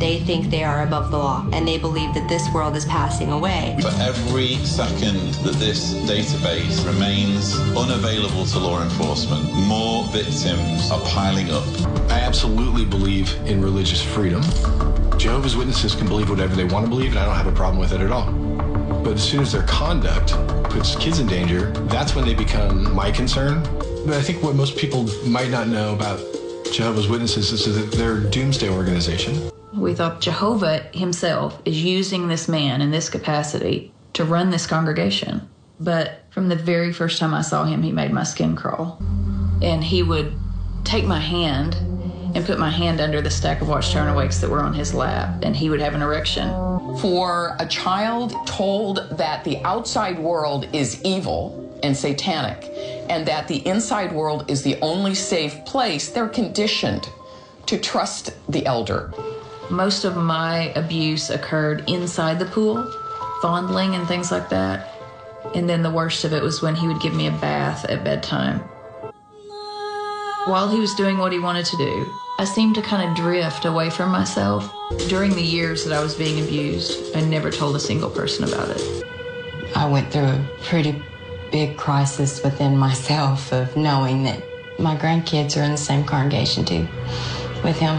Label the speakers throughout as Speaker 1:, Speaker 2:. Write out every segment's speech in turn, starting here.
Speaker 1: They think they are above the law, and they believe that this world is passing away.
Speaker 2: For every second that this database remains unavailable to law enforcement, more victims are piling up.
Speaker 3: I absolutely believe in religious freedom. Jehovah's Witnesses can believe whatever they want to believe, and I don't have a problem with it at all. But as soon as their conduct puts kids in danger, that's when they become my concern. But I think what most people might not know about Jehovah's Witnesses is that they're a doomsday organization.
Speaker 4: We thought Jehovah himself is using this man in this capacity to run this congregation. But from the very first time I saw him, he made my skin crawl. And he would take my hand and put my hand under the stack of Watchtower and Awakes that were on his lap, and he would have an erection.
Speaker 5: For a child told that the outside world is evil and satanic, and that the inside world is the only safe place, they're conditioned to trust the elder.
Speaker 4: Most of my abuse occurred inside the pool, fondling and things like that. And then the worst of it was when he would give me a bath at bedtime. While he was doing what he wanted to do, I seemed to kind of drift away from myself. During the years that I was being abused, I never told a single person about it.
Speaker 6: I went through a pretty big crisis within myself of knowing that my grandkids are in the same congregation too, with him.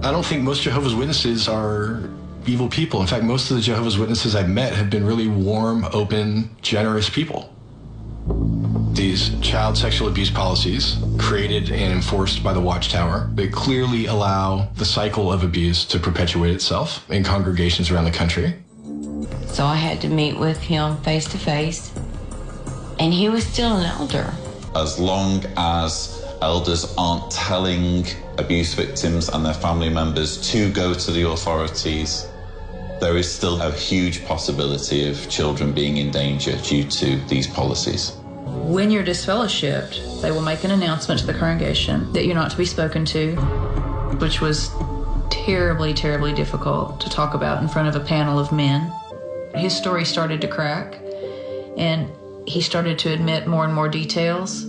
Speaker 3: I don't think most Jehovah's Witnesses are evil people. In fact, most of the Jehovah's Witnesses I've met have been really warm, open, generous people. These child sexual abuse policies, created and enforced by the Watchtower, they clearly allow the cycle of abuse to perpetuate itself in congregations around the country.
Speaker 6: So I had to meet with him face to face, and he was still an elder.
Speaker 2: As long as elders aren't telling abuse victims and their family members to go to the authorities, there is still a huge possibility of children being in danger due to these policies.
Speaker 4: When you're disfellowshipped, they will make an announcement to the congregation that you're not to be spoken to, which was terribly, terribly difficult to talk about in front of a panel of men. His story started to crack, and he started to admit more and more details.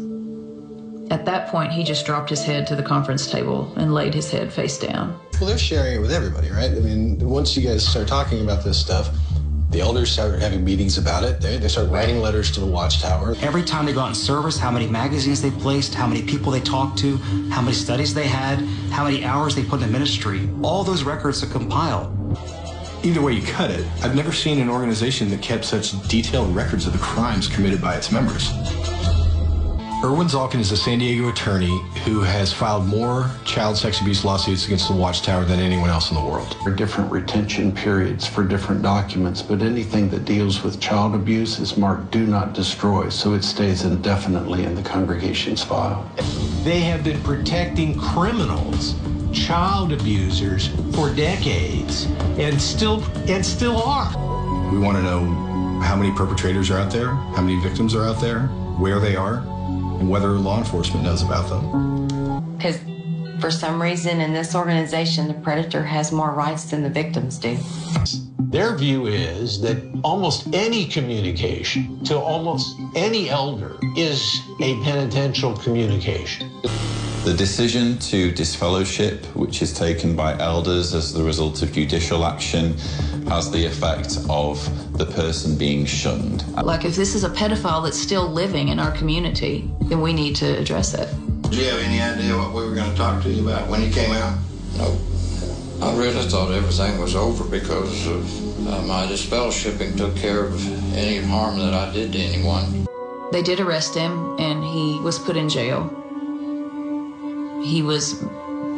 Speaker 4: At that point, he just dropped his head to the conference table and laid his head face down.
Speaker 7: Well, they're sharing it with everybody, right? I mean, once you guys start talking about this stuff, the elders start having meetings about it. They start writing letters to the Watchtower.
Speaker 8: Every time they go out in service, how many magazines they placed, how many people they talked to, how many studies they had, how many hours they put in ministry, all those records are compiled.
Speaker 3: Either way you cut it, I've never seen an organization that kept such detailed records of the crimes committed by its members. Erwin Zalkin is a San Diego attorney who has filed more child sex abuse lawsuits against the Watchtower than anyone else in the world.
Speaker 9: There are different retention periods for different documents, but anything that deals with child abuse is marked do not destroy, so it stays indefinitely in the congregation's file.
Speaker 10: They have been protecting criminals, child abusers, for decades, and still are.
Speaker 3: We want to know how many perpetrators are out there, how many victims are out there, where they are, and whether law enforcement knows about them.
Speaker 6: Because for some reason in this organization, the predator has more rights than the victims do.
Speaker 10: Their view is that almost any communication to almost any elder is a penitential communication.
Speaker 2: The decision to disfellowship, which is taken by elders as the result of judicial action, has the effect of the person being shunned.
Speaker 4: Like, if this is a pedophile that's still living in our community, then we need to address it.
Speaker 11: Did you have any idea what we were going to talk to you about when you came out?
Speaker 12: No. I really thought everything was over because of my disfellowshipping took care of any harm that I did to anyone.
Speaker 4: They did arrest him, and he was put in jail. He was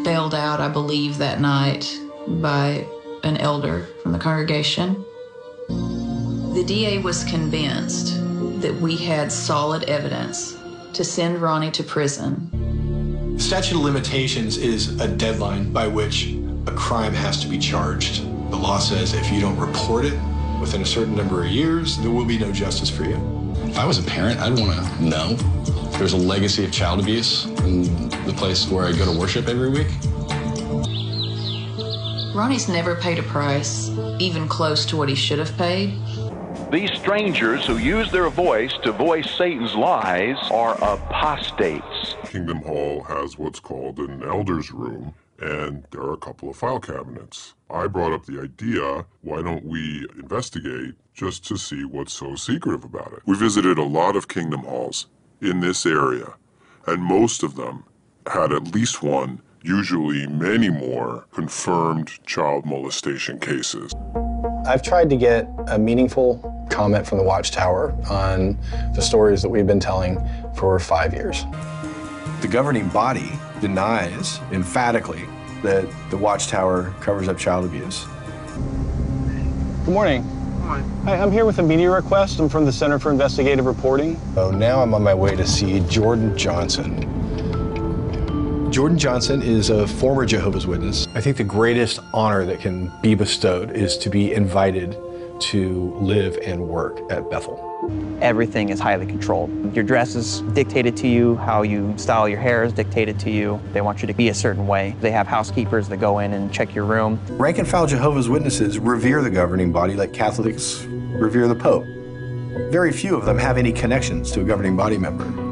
Speaker 4: bailed out, I believe, that night by an elder from the congregation. The DA was convinced that we had solid evidence to send Ronnie to prison.
Speaker 3: Statute of limitations is a deadline by which a crime has to be charged. The law says if you don't report it within a certain number of years, there will be no justice for you. If I was a parent, I'd want to know if there's a legacy of child abuse in the place where I go to worship every week.
Speaker 4: Ronnie's never paid a price, even close to what he should have paid.
Speaker 13: These strangers who use their voice to voice Satan's lies are apostates.
Speaker 14: Kingdom Hall has what's called an elders room, and there are a couple of file cabinets. I brought up the idea, why don't we investigate just to see what's so secretive about it? We visited a lot of Kingdom Halls in this area, and most of them had at least one, usually many more, confirmed child molestation cases.
Speaker 7: I've tried to get a meaningful comment from the Watchtower on the stories that we've been telling for 5 years.
Speaker 15: The governing body denies emphatically that the Watchtower covers up child abuse.
Speaker 7: Good morning. Hi, I'm here with a media request. I'm from the Center for Investigative Reporting. So now I'm on my way to see Jordan Johnson. Jordan Johnson is a former Jehovah's Witness. I think the greatest honor that can be bestowed is to be invited to live and work at Bethel.
Speaker 16: Everything is highly controlled. Your dress is dictated to you, how you style your hair is dictated to you. They want you to be a certain way. They have housekeepers that go in and check your room.
Speaker 15: Rank and file Jehovah's Witnesses revere the governing body like Catholics revere the Pope. Very few of them have any connections to a governing body member.